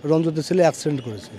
রঞ্জিতের ছেলে অ্যাক্সিডেন্ট করেছে।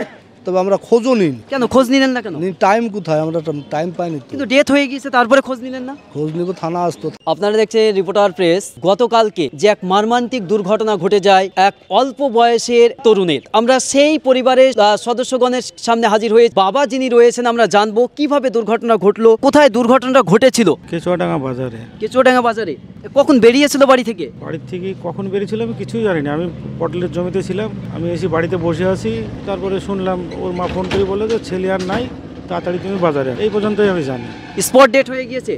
তবে আমরা খোঁজও নিন। কেন খোঁজ নিলেন না কেন? টাইম কোথায়, আমরা টাইম পাইনি তো। কিন্তু ডেথ হয়ে গিয়েছে, তারপরে খোঁজ নিলেন না? খোঁজ নিব, থানা আসতো। আপনারা দেখছেন রিপোর্টার প্রেস। গতকালকে যে এক মর্মান্তিক দুর্ঘটনা ঘটে যায় এক অল্প বয়সের তরুণের, আমরা সেই পরিবারের সদস্যগণের সামনে হাজির হয়ে বাবা যিনি রয়েছেন আমরা জানবো কিভাবে দুর্ঘটনা ঘটলো, কোথায় দুর্ঘটনাটা ঘটেছিল। কেচুয়াডাঙ্গা বাজারে। কেচুয়াডাঙ্গা বাজারে কখন বেরিয়েছিল বাড়ি থেকে? বাড়ি থেকে কখন বেরিয়েছিল আমি কিছুই জানি না। আমি পটলের জমিতে ছিলাম, আমি এসে বাড়িতে বসে আছি, তারপরে শুনলাম ওর মা ফোন করে বলে যে ছেলে আর নাই, তাড়াতাড়ি তুমি বাজারে। এই পর্যন্তই আমি জানি। স্পট ডেট হয়ে গিয়েছে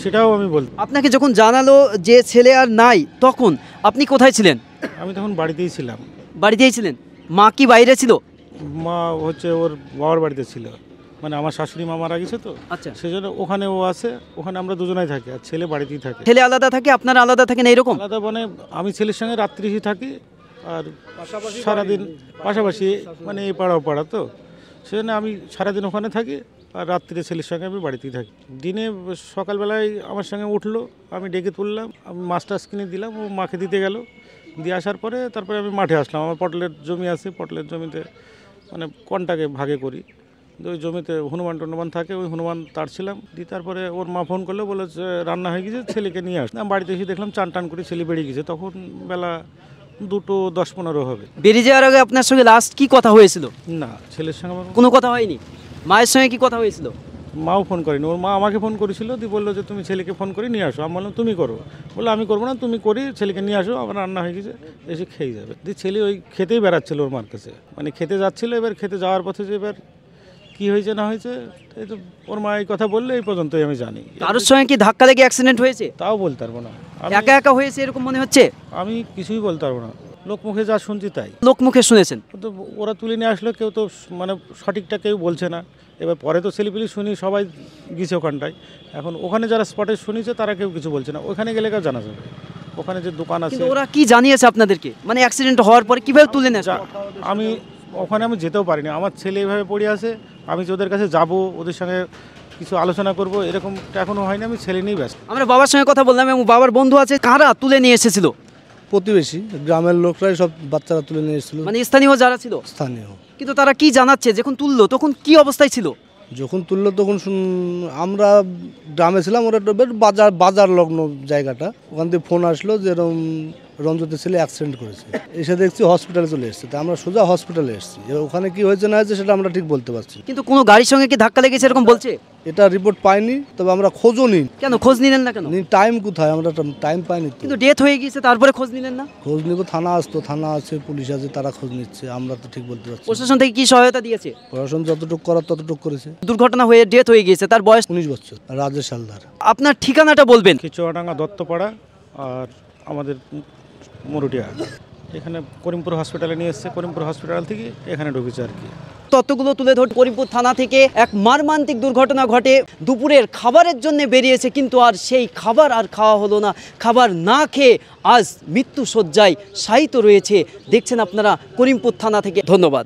সেটাও আমি বলতে। আপনাকে যখন জানালো যে ছেলে আর নাই, তখন আপনি কোথায় ছিলেন? আমি তখন বাড়িতেই ছিলাম। বাড়িতেই ছিলেন? মা কি বাইরে ছিল? মা হচ্ছে ওর বাবার বাড়িতে ছিল, মানে আমার শাশুড়ি মা মারা গেছে তো। আচ্ছা, সেজন্য ওখানে ও আছে, ওখানে আমরা দুজনাই থাকি, আর ছেলে বাড়িতেই থাকে। ছেলে আলাদা থাকে, আপনারা আলাদা থাকেন এইরকম? আলাদা মানে আমি ছেলের সঙ্গে রাত্রি থাকি, আর সারাদিন পাশাপাশি, মানে এই পাড়া ও পাড়া তো, সেজন্য আমি সারাদিন ওখানে থাকি, আর রাত্রিরে ছেলের সঙ্গে আমি বাড়িতেই থাকি। দিনে সকালবেলায় আমার সঙ্গে উঠলো, আমি ডেকে তুললাম, আমি মাছটা কিনে দিলাম, ও মাকে দিতে গেল, দিয়ে আসার পরে তারপরে আমি মাঠে আসলাম। আমার পটলের জমি আছে, পটলের জমিতে মানে কনটাকে ভাগে করি, ওই জমিতে হনুমান থাকে, ওই হনুমান তাড়ছিলাম। দিয়ে তারপরে ওর মা ফোন করলো, বলে যে রান্না হয়ে গেছে, ছেলেকে নিয়ে আসলাম। বাড়িতে এসে দেখলাম চান টান করে ছেলে বেরিয়ে গেছে। তখন বেলা 2:10-15 হবে। বেরিয়ে যাওয়ার আগে আপনার সঙ্গে লাস্ট কি কথা হয়েছিল? না, ছেলের সঙ্গে আমার কোনো কথা হয়নি? মায়ের সঙ্গে কি কথা হয়েছিল? মাও ফোন করেনি, ওর মা আমাকে ফোন করেছিল, দিয়ে বললো যে তুমি ছেলেকে ফোন করে নিয়ে আসো। আমি বললাম তুমি করো। বললো আমি করবো না, তুমি করি, ছেলেকে নিয়ে আসো, আমার রান্না হয়ে গেছে, এসে খেয়ে যাবে। দিয়ে ছেলে ওই খেতেই বেড়াচ্ছিল ওর মার কাছে, মানে খেতে যাচ্ছিলো। এবার খেতে যাওয়ার পথে যে এবার কী হয়েছে না হয়েছে, এই তো ওর মা এই কথা বললে, এই পর্যন্তই আমি জানি। কারোর সঙ্গে কি ধাক্কা লেগে অ্যাক্সিডেন্ট হয়েছে? তাও বলতে পারবো না। একা একা হয়েছে এরকম মনে হচ্ছে? আমি কিছুই বলতে পারবো না, লোক মুখে যা শুনছি তাই। লোক মুখে শুনেছেন? তো ওরা তুলে নিয়ে আসলো, কেউ তো মানে সঠিকটা কেউ বলছে না। এবার পরে তো ছেলেপিলি শুনি সবাই গেছে ওখানটায়, এখন ওখানে যারা স্পটে শুনেছে তারা কেউ কিছু বলছে না। ওখানে গেলে কেউ জানা যাবে, ওখানে যে দোকান আছে। কিন্তু ওরা কি জানিয়েছে আপনাদেরকে, মানে অ্যাক্সিডেন্ট হওয়ার পরে কিভাবে তুলে নেয়? আমি ওখানে আমি যেতেও পারিনি, আমার ছেলে এইভাবে পড়ে আছে, আমি যে ওদের কাছে যাব, ওদের সঙ্গে কিছু আলোচনা করব, এরকমটা এখনও হয়নি। আমি ছেলে নিয়েই ব্যস্ত। আমরা বাবার সঙ্গে কথা বললাম, এবং বাবার বন্ধু আছে, কারা তুলে নিয়ে এসেছিল? প্রতিবেশী গ্রামের লোকরাই সব বাচ্চারা তুলে নিয়ে এসেছিল, মানে স্থানীয় যারা ছিল? স্থানীয়। কিন্তু তারা কি জানাচ্ছে, যখন তুললো তখন কি অবস্থায় ছিল? যখন তুললো তখন আমরা গ্রামে ছিলাম, ওরা বাজার লগ্ন জায়গাটা, ওখান থেকে ফোন আসলো যে এরকম রঞ্জিতের ছেলে অ্যাক্সিডেন্ট করেছে। এসে দেখছি হসপিটালে চলে এসেছে, তা আমরা সোজা হসপিটালে এসেছি। ওখানে কি হয়েছে না হয়েছে সেটা আমরা ঠিক বলতে পারছি। কিন্তু কোনো গাড়ির সঙ্গে কি ধাক্কা লেগেছে এরকম বলছে? এটা রিপোর্ট পাইনি, তবে আমরা খোঁজও নিন। কেন খোঁজ নিলেন না কেন? টাইম কোথায়, আমরা টাইম পাইনি তো। কিন্তু ডেথ হয়ে গিয়েছে, তারপরে খোঁজ নিলেন না? খোঁজ নিব, থানা আসতো, থানা আছে, পুলিশ আছে, তারা খোঁজ নিচ্ছে, আমরা তো ঠিক বলতে পারছি। প্রশাসন থেকে কি সহায়তা দিয়েছে? প্রশাসন যতটুকু করার ততটুকু করেছে। দুর্ঘটনা হয়ে ডেথ হয়ে গিয়েছে, তার বয়স 19 বছর, রাজেশ হালদার। আপনার ঠিকানাটা বলবেন? কেচুয়াডাঙ্গা দত্তপাড়া, আর আমাদের মরুটিয়া। এখানে করিমপুর হসপিটালে নিয়ে এসছে, করিমপুর হসপিটাল থেকে এখানে ঢুকেছে আর কি। তথ্যগুলো তুলে ধর। করিমপুর থানা থেকে এক মর্মান্তিক দুর্ঘটনা ঘটে। দুপুরের খাবারের জন্য বেরিয়েছে, কিন্তু আর সেই খাবার আর খাওয়া হলো না। খাবার না খেয়ে আজ মৃত্যু শয্যায় শায়িত রয়েছে। দেখছেন আপনারা করিমপুর থানা থেকে। ধন্যবাদ।